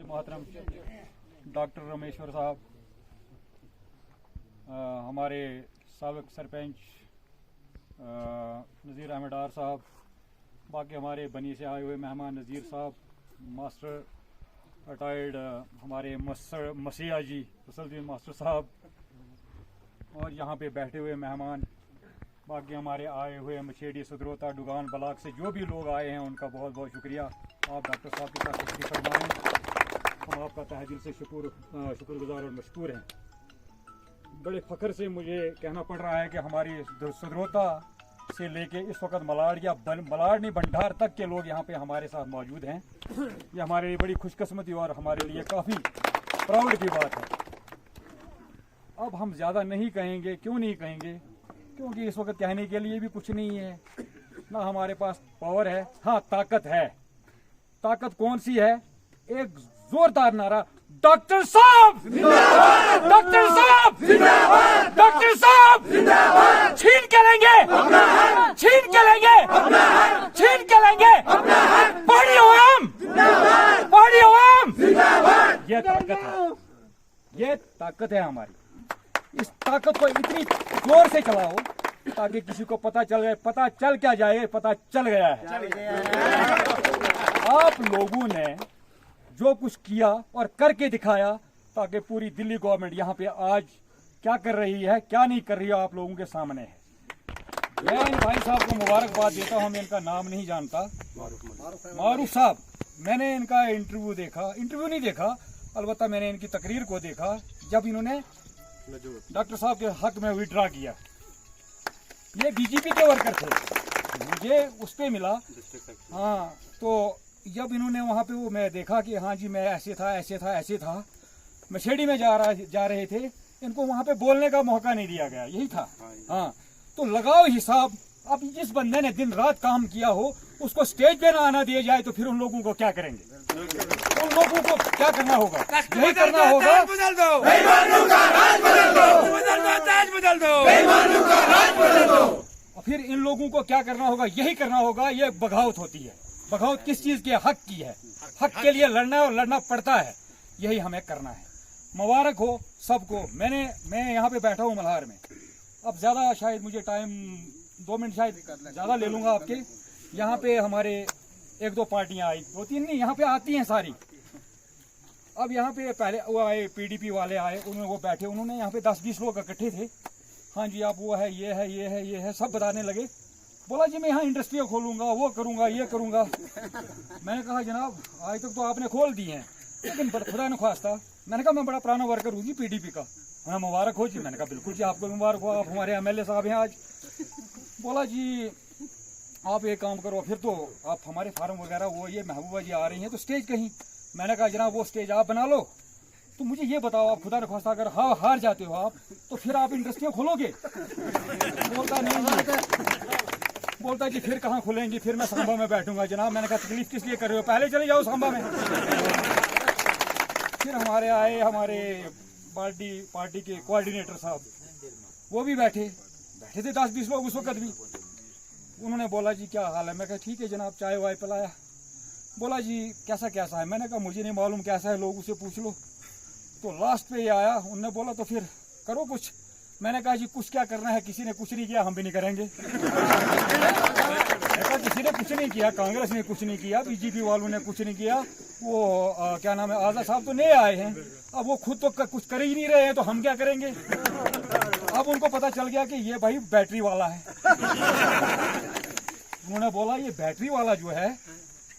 मोहतरम डॉक्टर रमेश्वर साहब, हमारे साबिक सरपंच नज़ीर अहमद डार साहब, बाकी हमारे बनी से आए हुए मेहमान नज़ीर साहब, मास्टर अटायर्ड हमारे मसीहा जी फसलुद्दीन मास्टर साहब, और यहाँ पे बैठे हुए मेहमान, बाकी हमारे आए हुए मछेड़ी सदरोता डुगान ब्लॉक से जो भी लोग आए हैं उनका बहुत बहुत शुक्रिया। आप डॉक्टर साहब के साथ तशरीफ़ फरमाएं, हम आपका तहे दिल से शुक्रगुजार और मशकूर हैं। बड़े फ़ख्र से मुझे कहना पड़ रहा है कि हमारी सदरोता से लेके इस वक्त मलाड या मलाड नहीं भंडार तक के लोग यहाँ पे हमारे साथ मौजूद हैं। ये हमारे लिए बड़ी खुशकिस्मती और हमारे लिए काफ़ी प्राउड की बात है। अब हम ज़्यादा नहीं कहेंगे, क्यों नहीं कहेंगे? क्योंकि इस वक्त कहने के लिए भी कुछ नहीं है, ना हमारे पास पावर है। हाँ, ताकत है। ताकत कौन सी है? एक जोरदार नारा, डॉक्टर साहब जिंदाबाद, डॉक्टर साहब जिंदाबाद, डॉक्टर साहब जिंदाबाद, छीन के लेंगे अपना हक, छीन के लेंगे अपना हक, छीन के लेंगे अपना हक, पहाड़ी अवाम जिंदाबाद, पहाड़ी अवाम जिंदाबाद। ये ताकत है, ये ताकत है हमारी। इस ताकत को इतनी जोर से चलाओ ताकि किसी को पता चल गया, पता चल क्या जाए, पता चल गया है। आप लोगों ने जो कुछ किया और करके दिखाया, ताकि पूरी दिल्ली गवर्नमेंट यहाँ पे आज क्या कर रही है, क्या नहीं कर रही है, आप लोगों के सामने है। मैं इन भाई साहब को मुबारकबाद देता हूँ। मैं इनका नाम नहीं जानता, मारूफ साहब। मैंने इनका इंटरव्यू नहीं देखा, अलबत्ता मैंने इनकी तकरीर को देखा जब इन्होंने डॉक्टर साहब के हक में विड्रा किया। ये बीजेपी के वर्कर थे, मुझे उस पे मिला। हाँ, तो जब इन्होंने वहाँ पे वो मैं देखा कि हाँ जी मैं ऐसे था, मछेड़ी में जा रहे थे, इनको वहाँ पे बोलने का मौका नहीं दिया गया, यही था। हाँ, तो लगाओ हिसाब। अब जिस बंदे ने दिन रात काम किया हो उसको स्टेज पे ना आना दिया जाए तो फिर उन लोगों को क्या करेंगे? उन लोगों को क्या करना होगा? यही करना होगा, बदल दो, बेईमानों का राज बदल दो, बदल दो, ताज बदल दो, बेईमानों का राज बदल दो। और फिर इन लोगों को क्या करना होगा? यही करना होगा। ये बगावत होती है। बगावत किस चीज की है? हक की है। हक के लिए लड़ना है और लड़ना पड़ता है, यही हमें करना है। मुबारक हो सबको। मैं यहाँ पे बैठा हूँ मल्हार में। अब ज्यादा शायद मुझे टाइम 2 मिनट शायद ज्यादा ले लूंगा आपके। यहाँ पे हमारे 1-2 पार्टियां आई, 2-3 नहीं, यहाँ पे आती हैं सारी। अब यहाँ पे पहले वो आए, पीडीपी वाले आए, उन्होंने वो बैठे, उन्होंने यहाँ पे 10-20 लोग इकट्ठे थे। हाँ जी, आप वो है, ये है, सब बताने लगे। बोला जी मैं यहाँ इंडस्ट्री खोलूंगा, वो करूंगा, ये करूंगा। मैंने कहा जनाब आज तक तो आपने खोल दी हैं, लेकिन खुदा न ख्वास्ता। मैंने कहा मैं बड़ा पुराना वर्कर हूँ जी पीडीपी का। हाँ, मुबारक हो जी। मैंने कहा बिल्कुल जी, आपको मुबारक हो, आप हमारे एमएलए साहब हैं आज। बोला जी आप एक काम करो, फिर तो आप हमारे फार्म वगैरह वो ये महबूबा जी आ रही हैं तो स्टेज कहीं। मैंने कहा जनाब वो स्टेज आप बना लो, तो मुझे ये बताओ आप खुदा न ख्वास्ता अगर हार जाते हो आप तो फिर आप इंडस्ट्रियाँ खोलोगे? बोलता नहीं, बोलता जी फिर कहाँ खुलेंगी, फिर मैं सांबा में बैठूंगा। जनाब मैंने कहा तकलीफ किस लिए कर रहे हो, पहले चले जाओ सांबा में। फिर हमारे आए, हमारे पार्टी के कोऑर्डिनेटर साहब, वो भी बैठे थे 10-20 लोग उस वक्त भी। उन्होंने बोला जी क्या हाल है? मैं कहा ठीक है जनाब, चाय वाय पिलाया। बोला जी कैसा है? मैंने कहा मुझे नहीं मालूम कैसा है, लोगों से पूछ लो। तो लास्ट पे ये आया, उनने बोला तो फिर करो कुछ। मैंने कहा जी कुछ क्या करना है, किसी ने कुछ नहीं किया, हम भी नहीं करेंगे। किसी ने कुछ नहीं किया, कांग्रेस ने कुछ नहीं किया, बीजेपी वालों ने कुछ नहीं किया, वो क्या नाम है आजाद साहब तो नए आए हैं, अब वो खुद तो कुछ कर ही नहीं रहे हैं, तो हम क्या करेंगे? अब उनको पता चल गया कि ये भाई बैटरी वाला है। उन्होंने बोला ये बैटरी वाला जो है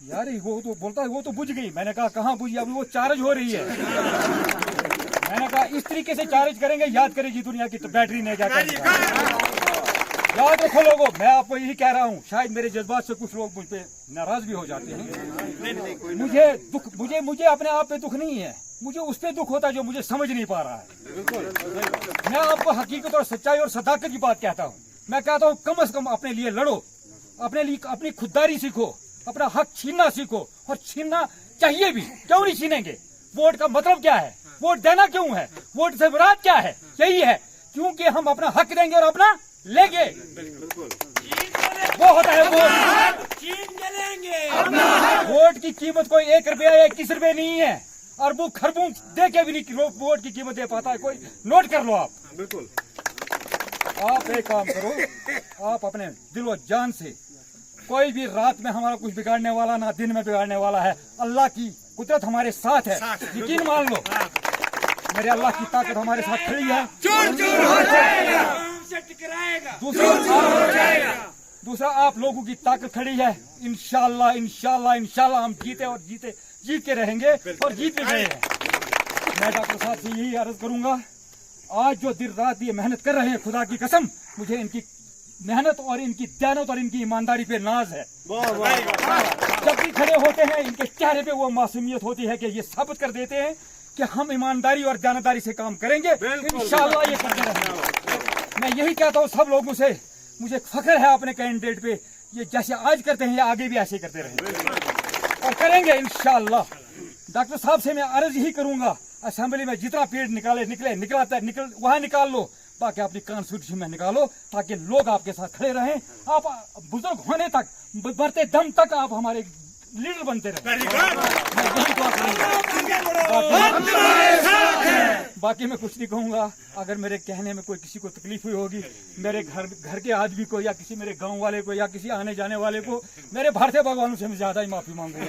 यार, वो तो बोलता है वो तो बुझ गई। मैंने कहा कहाँ बुझी? अभी वो चार्ज हो रही है। मैंने कहा इस तरीके से चार्ज करेंगे, याद करेगी दुनिया की, तो बैटरी ने क्या करेगा? याद रखो लोगों, मैं आपको यही कह रहा हूँ। शायद मेरे जज्बात से कुछ लोग मुझ पे नाराज भी हो जाते हैं। मुझे अपने आप पे दुख नहीं है, मुझे उस पे दुख होता है जो मुझे समझ नहीं पा रहा है। मैं आपको हकीकत और सच्चाई और सदाकत की बात कहता हूँ। मैं कहता हूँ कम से कम अपने लिए लड़ो, अपने लिए अपनी खुददारी सीखो, अपना हक छीनना सीखो, और छीनना चाहिए भी। क्यों नहीं छीनेंगे? वोट का मतलब क्या है? वोट देना क्यों है? वोट से मुराद क्या है? यही है, क्योंकि हम अपना हक देंगे और अपना लेंगे। वो होता है वोट। वोट की कीमत कोई 1 रुपया या 21 रुपये नहीं है। अरबों खरबों दे के भी नहीं वोट की कीमत दे पाता है कोई। नोट कर लो आप। बिल्कुल। आप एक काम करो, आप अपने दिलो जान से, कोई भी रात में हमारा कुछ बिगाड़ने वाला ना दिन में बिगाड़ने वाला है। अल्लाह की कुदरत हमारे साथ है, यकीन मान लो। मेरे अल्लाह की ताकत हमारे साथ खड़ी है। दूसरा आप लोगों की ताकत खड़ी है। इंशाल्लाह इंशाल्लाह इंशाल्लाह हम जीते और जीत के रहेंगे और जीत भी गए हैं। मैं डॉक्टर साहब से यही अर्ज करूंगा, आज जो दिन रात ये मेहनत कर रहे हैं, खुदा की कसम मुझे इनकी मेहनत और इनकी दयानत और इनकी ईमानदारी पे नाज है। जब भी खड़े होते हैं इनके चेहरे पे वो मासूमियत होती है कि ये साबित कर देते हैं कि हम ईमानदारी और दयानतदारी से काम करेंगे। इंशाल्लाह ये करते रहेंगे। मैं यही कहता हूँ सब लोगों से, मुझे फख्र है अपने कैंडिडेट पे, ये जैसे आज करते हैं ये आगे भी ऐसे ही करते रहेंगे और करेंगे इंशाल्लाह। डॉक्टर साहब से मैं अर्ज ही करूंगा, असेंबली में जितना पेड़ निकल वहां निकाल लो, बाकी अपनी कॉन्स्टिट्यूशन में निकालो, ताकि लोग आपके साथ खड़े रहें। आप बुजुर्ग होने तक, मरते दम तक आप हमारे लीडर बनते रहे। बाकी मैं कुछ नहीं कहूंगा। अगर मेरे कहने में कोई किसी को तकलीफ हुई होगी, मेरे घर के आदमी को या किसी मेरे गांव वाले को या किसी आने जाने वाले को, मेरे भारतीय भगवानों से मैं ज्यादा ही माफी मांगूंगा।